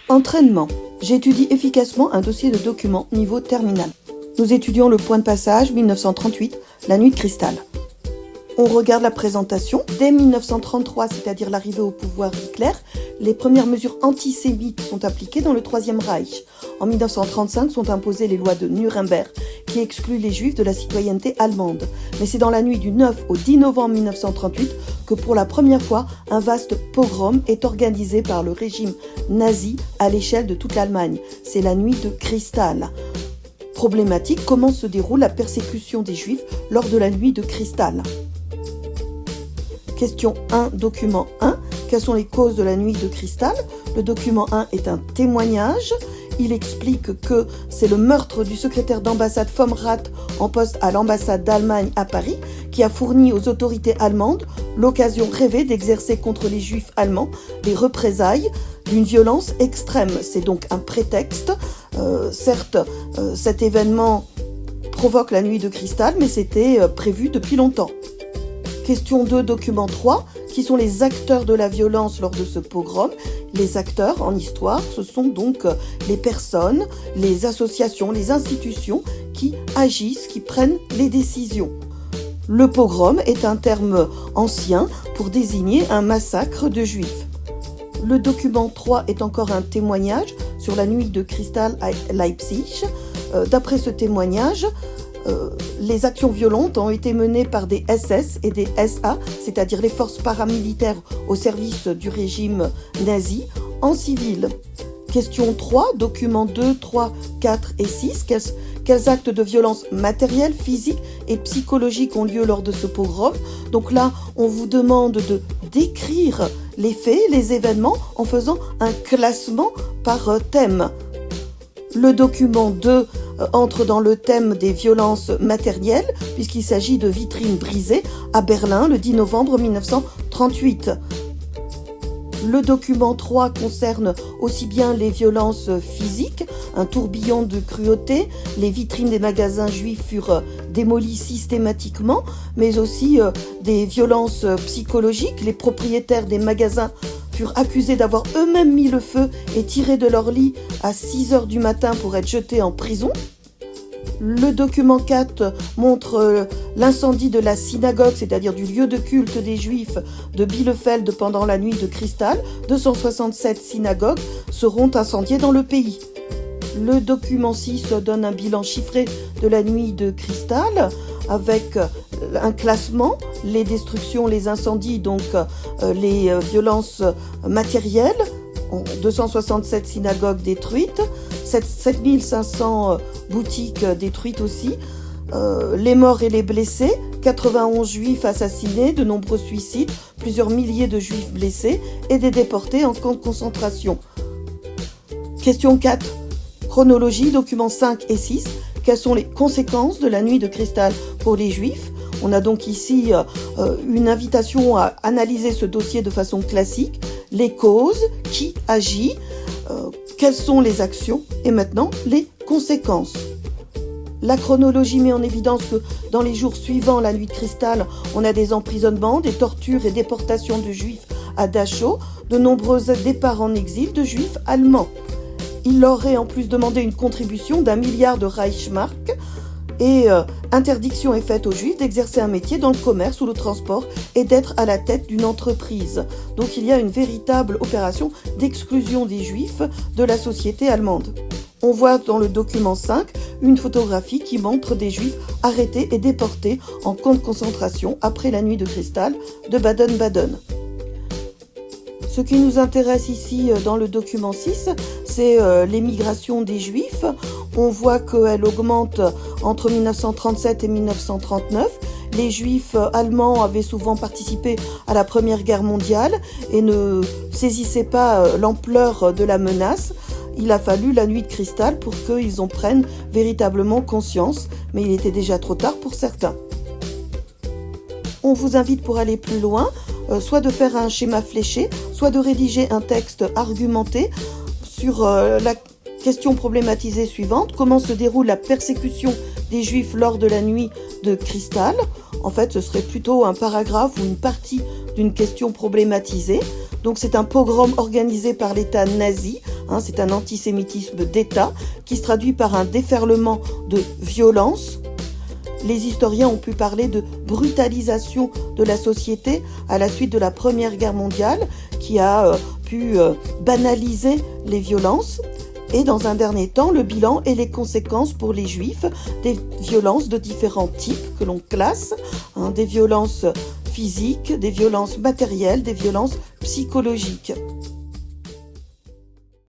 Entraînement. J'étudie efficacement un dossier de documents niveau terminal. Nous étudions le point de passage 1938, la nuit de cristal. On regarde la présentation. Dès 1933, c'est-à-dire l'arrivée au pouvoir d'Hitler, les premières mesures antisémites sont appliquées dans le Troisième Reich. En 1935 sont imposées les lois de Nuremberg qui excluent les juifs de la citoyenneté allemande. Mais c'est dans la nuit du 9 au 10 novembre 1938 que pour la première fois, un vaste pogrom est organisé par le régime nazi à l'échelle de toute l'Allemagne. C'est la nuit de cristal. Problématique, comment se déroule la persécution des juifs lors de la nuit de cristal ? Question 1, document 1. Quelles sont les causes de la nuit de cristal ? Le document 1 est un témoignage. Il explique que c'est le meurtre du secrétaire d'ambassade vom Rath en poste à l'ambassade d'Allemagne à Paris qui a fourni aux autorités allemandes l'occasion rêvée d'exercer contre les juifs allemands des représailles d'une violence extrême. C'est donc un prétexte. Certes, cet événement provoque la nuit de cristal, mais c'était prévu depuis longtemps. Question 2, document 3. Qui sont les acteurs de la violence lors de ce pogrom ? Les acteurs, en histoire, ce sont donc les personnes, les associations, les institutions qui agissent, qui prennent les décisions. Le pogrom est un terme ancien pour désigner un massacre de juifs. Le document 3 est encore un témoignage sur la nuit de cristal à Leipzig. D'après ce témoignage, les actions violentes ont été menées par des SS et des SA, c'est-à-dire les forces paramilitaires au service du régime nazi, en civil. Question 3, documents 2, 3, 4 et 6. Quels actes de violence matérielle, physique et psychologique ont lieu lors de ce pogrom ? Donc là, on vous demande de décrire les faits, les événements, en faisant un classement par thème. Le document 2 entre dans le thème des violences matérielles, puisqu'il s'agit de vitrines brisées à Berlin le 10 novembre 1938. Le document 3 concerne aussi bien les violences physiques, un tourbillon de cruauté, les vitrines des magasins juifs furent démolies systématiquement, mais aussi des violences psychologiques. Les propriétaires des magasins furent accusés d'avoir eux-mêmes mis le feu et tiré de leur lit à 6h du matin pour être jetés en prison. Le document 4 montre l'incendie de la synagogue, c'est-à-dire du lieu de culte des Juifs de Bielefeld pendant la nuit de cristal. 267 synagogues seront incendiées dans le pays. Le document 6 donne un bilan chiffré de la nuit de cristal avec un classement, les destructions, les incendies, donc les violences matérielles. 267 synagogues détruites, 7500 boutiques détruites aussi, les morts et les blessés, 91 juifs assassinés, de nombreux suicides, plusieurs milliers de juifs blessés et des déportés en camp de concentration. Question 4. Chronologie, documents 5 et 6. Quelles sont les conséquences de la nuit de cristal pour les juifs ? On a donc ici une invitation à analyser ce dossier de façon classique. Les causes, qui agit, quelles sont les actions et maintenant les conséquences. La chronologie met en évidence que dans les jours suivant la nuit de cristal, on a des emprisonnements, des tortures et déportations de juifs à Dachau, de nombreux départs en exil de juifs allemands. Il leur aurait en plus demandé une contribution d'1 milliard de Reichsmark et interdiction est faite aux juifs d'exercer un métier dans le commerce ou le transport et d'être à la tête d'une entreprise. Donc il y a une véritable opération d'exclusion des juifs de la société allemande. On voit dans le document 5 une photographie qui montre des juifs arrêtés et déportés en camp de concentration après la nuit de cristal de Baden-Baden. Ce qui nous intéresse ici dans le document 6, c'est l'émigration des Juifs. On voit qu'elle augmente entre 1937 et 1939. Les Juifs allemands avaient souvent participé à la Première Guerre mondiale et ne saisissaient pas l'ampleur de la menace. Il a fallu la nuit de cristal pour qu'ils en prennent véritablement conscience, mais il était déjà trop tard pour certains. On vous invite pour aller plus loin, soit de faire un schéma fléché, soit de rédiger un texte argumenté sur la question problématisée suivante. Comment se déroule la persécution des Juifs lors de la nuit de cristal ? En fait, ce serait plutôt un paragraphe ou une partie d'une question problématisée. Donc c'est un pogrom organisé par l'État nazi C'est un antisémitisme d'État qui se traduit par un déferlement de violence. Les historiens ont pu parler de brutalisation de la société à la suite de la Première Guerre mondiale qui a pu banaliser les violences. Et dans un dernier temps, le bilan et les conséquences pour les Juifs des violences de différents types que l'on classe, des violences physiques, des violences matérielles, des violences psychologiques.